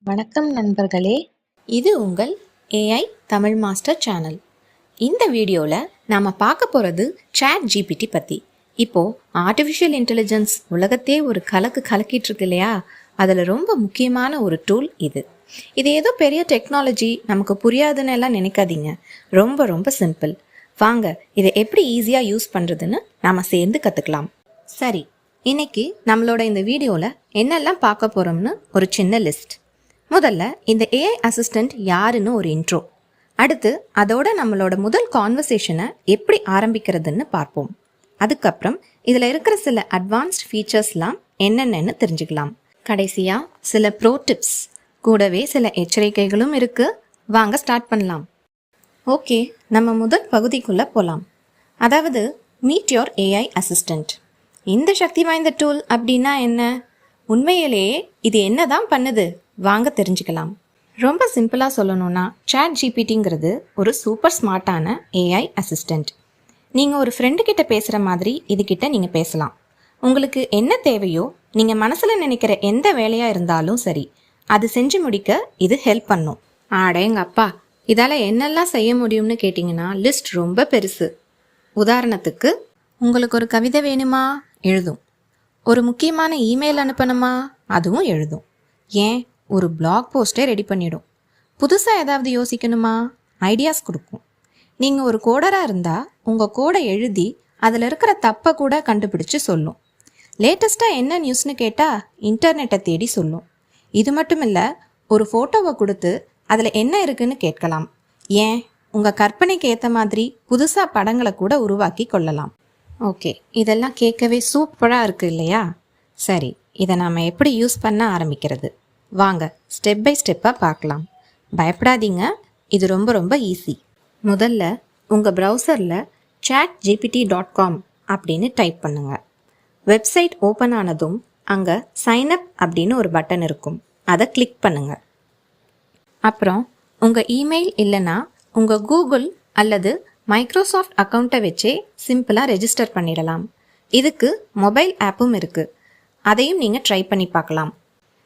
வணக்கம் நண்பர்களே, இது உங்கள் ஏஐ தமிழ் மாஸ்டர் சேனல். இந்த வீடியோவில் நாம் பார்க்க போகிறது சாட் ஜிபிடி பற்றி. இப்போது ஆர்டிஃபிஷியல் இன்டெலிஜென்ஸ் உலகத்தே ஒரு கலக்கிட்டு இருக்கு இல்லையா? அதில் ரொம்ப முக்கியமான ஒரு டூல் இது. இது ஏதோ பெரிய டெக்னாலஜி, நமக்கு புரியாதுன்னு எல்லாம் நினைக்காதீங்க. ரொம்ப ரொம்ப சிம்பிள். வாங்க இதை எப்படி ஈஸியாக யூஸ் பண்ணுறதுன்னு நாம் சேர்ந்து கற்றுக்கலாம். சரி, இன்னைக்கு நம்மளோட இந்த வீடியோவில் என்னெல்லாம் பார்க்க போகிறோம்னு ஒரு சின்ன லிஸ்ட். முதல்ல இந்த ஏஐ அசிஸ்டண்ட் யாருன்னு ஒரு இன்ட்ரோ. அடுத்து அதோட நம்மளோட முதல் கான்வர்சேஷனை எப்படி ஆரம்பிக்கிறதுன்னு பார்ப்போம். அதுக்கப்புறம் இதில் இருக்கிற சில அட்வான்ஸ்ட் ஃபீச்சர்ஸ்லாம் என்னென்னு தெரிஞ்சுக்கலாம். கடைசியாக சில ப்ரோ டிப்ஸ், கூடவே சில எச்சரிக்கைகளும் இருக்குது. வாங்க ஸ்டார்ட் பண்ணலாம். ஓகே, நம்ம முதல் பகுதிக்குள்ளே போகலாம். அதாவது மீட் யோர் ஏஐ அசிஸ்டண்ட். இந்த சக்தி வாய்ந்த டூல் அப்படின்னா என்ன? உண்மையிலேயே இது என்ன தான் பண்ணுது? வாங்க தெரிஞ்சுக்கலாம். ரொம்ப சிம்பிளாக சொல்லணும்னா, சாட் ஜிபிடிங்கிறது ஒரு சூப்பர் ஸ்மார்ட்டான ஏஐ அசிஸ்டண்ட். நீங்கள் ஒரு ஃப்ரெண்டு கிட்ட பேசுகிற மாதிரி இதுகிட்ட நீங்கள் பேசலாம். உங்களுக்கு என்ன தேவையோ, நீங்கள் மனசில் நினைக்கிற எந்த வேலையாக இருந்தாலும் சரி, அது செஞ்சு முடிக்க இது ஹெல்ப் பண்ணும். எங்கள் அப்பா, இதால் என்னெல்லாம் செய்ய முடியும்னு கேட்டிங்கன்னா லிஸ்ட் ரொம்ப பெருசு. உதாரணத்துக்கு, உங்களுக்கு ஒரு கவிதை வேணுமா? எழுதும். ஒரு முக்கியமான இமெயில் அனுப்பணுமா? அதுவும் எழுதும். ஏன், ஒரு பிளாக் போஸ்ட்டே ரெடி பண்ணிடும். புதுசாக ஏதாவது யோசிக்கணுமா? ஐடியாஸ் கொடுக்கும். நீங்கள் ஒரு கோடராக இருந்தால் உங்கள் கோடை எழுதி அதில் இருக்கிற தப்பை கூட கண்டுபிடிச்சு சொல்லும். லேட்டஸ்ட்டாக என்ன நியூஸ்னு கேட்டால் இன்டர்நெட்டை தேடி சொல்லும். இது மட்டும் இல்லை, ஒரு ஃபோட்டோவை கொடுத்து அதில் என்ன இருக்குன்னு கேட்கலாம். ஏன், உங்கள் கற்பனைக்கு ஏற்ற மாதிரி புதுசாக படங்களை கூட உருவாக்கி கொள்ளலாம். ஓகே, இதெல்லாம் கேட்கவே சூப்பராக இருக்குது இல்லையா? சரி, இதை நாம் எப்படி யூஸ் பண்ண ஆரம்பிக்கிறது? வாங்க ஸ்டெப் பை ஸ்டெப்பாக பார்க்கலாம். பயப்படாதீங்க, இது ரொம்ப ரொம்ப ஈஸி. முதல்ல உங்கள் ப்ரௌசரில் chatgpt.com அப்படின்னு டைப் பண்ணுங்கள். வெப்சைட் ஓப்பன் ஆனதும் அங்கே சைன்அப் அப்படின்னு ஒரு பட்டன் இருக்கும். அதை கிளிக் பண்ணுங்கள். அப்புறம் உங்கள் இமெயில் இல்லைன்னா உங்கள் கூகுள் அல்லது மைக்ரோசாஃப்ட் அக்கௌண்ட்டை வச்சே சிம்பிளாக ரெஜிஸ்டர் பண்ணிடலாம். இதுக்கு மொபைல் ஆப்பும் இருக்குது. அதையும் நீங்கள் ட்ரை பண்ணி பார்க்கலாம்.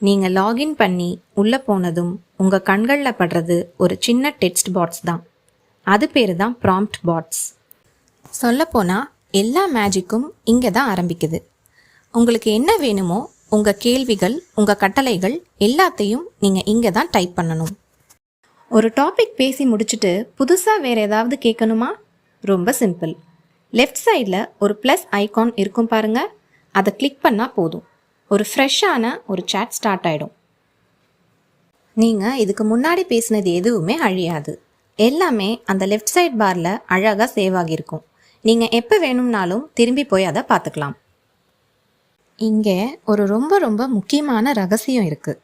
நீங்கள் லாகின் பண்ணி உள்ளே போனதும் உங்கள் கண்களில் படுறது ஒரு சின்ன டெக்ஸ்ட் பாட்ஸ் தான். அது பேர் தான் ப்ராம்ப்ட் பாட்ஸ். சொல்லப்போனால் எல்லா மேஜிக்கும் இங்கே தான் ஆரம்பிக்குது. உங்களுக்கு என்ன வேணுமோ, உங்கள் கேள்விகள், உங்கள் கட்டளைகள் எல்லாத்தையும் நீங்கள் இங்கே தான் டைப் பண்ணணும். ஒரு டாபிக் பேசி முடிச்சுட்டு புதுசாக வேறு ஏதாவது கேட்கணுமா? ரொம்ப சிம்பிள். லெஃப்ட் சைடில் ஒரு ப்ளஸ் ஐகான் இருக்கும் பாருங்கள், அதை கிளிக் பண்ணால் போதும். ஒரு ஃப்ரெஷ்ஷான ஒரு சாட் ஸ்டார்ட் ஆகிடும். நீங்கள் இதுக்கு முன்னாடி பேசினது எதுவுமே அழியாது. எல்லாமே அந்த லெஃப்ட் சைட் பாரில் அழகாக சேவ் ஆகியிருக்கும். நீங்கள் எப்போ வேணும்னாலும் திரும்பி போய் அதை பார்த்துக்கலாம். இங்கே ஒரு ரொம்ப ரொம்ப முக்கியமான ரகசியம் இருக்குது.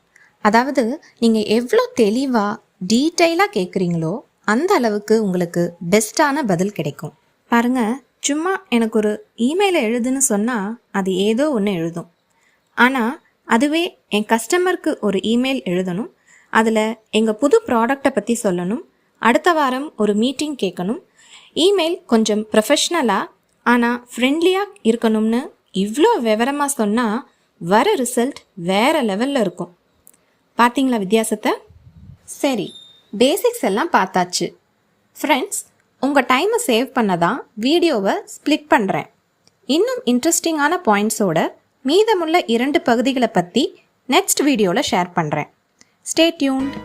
அதாவது நீங்கள் எவ்வளோ தெளிவாக டீட்டெயிலாக கேட்குறீங்களோ அந்த அளவுக்கு உங்களுக்கு பெஸ்ட்டான பதில் கிடைக்கும். பாருங்கள், சும்மா எனக்கு ஒரு இமெயிலை எழுதுன்னு சொன்னால் அது ஏதோ ஒன்று எழுதும். ஆனால் அதுவே என் கஸ்டமருக்கு ஒரு இமெயில் எழுதணும், அதில் எங்கள் புது ப்ராடக்டை பற்றி சொல்லணும், அடுத்த வாரம் ஒரு மீட்டிங் கேட்கணும், இமெயில் கொஞ்சம் ப்ரொஃபஷ்னலாக ஆனால் ஃப்ரெண்ட்லியாக இருக்கணும்னு இவ்வளோ விவரமாக சொன்னால் வர ரிசல்ட் வேறு லெவலில் இருக்கும். பார்த்தீங்களா வித்தியாசத்தை? சரி, பேசிக்ஸ் எல்லாம் பார்த்தாச்சு. ஃப்ரெண்ட்ஸ், உங்கள் டைமை சேவ் பண்ண தான் வீடியோவை ஸ்ப்ளிட் பண்ணுறேன். இன்னும் இன்ட்ரெஸ்டிங்கான பாயிண்ட்ஸோட மீதமுள்ள 2 பகுதிகளை பற்றி நெக்ஸ்ட் வீடியோவில் ஷேர் பண்ணுறேன். Stay tuned.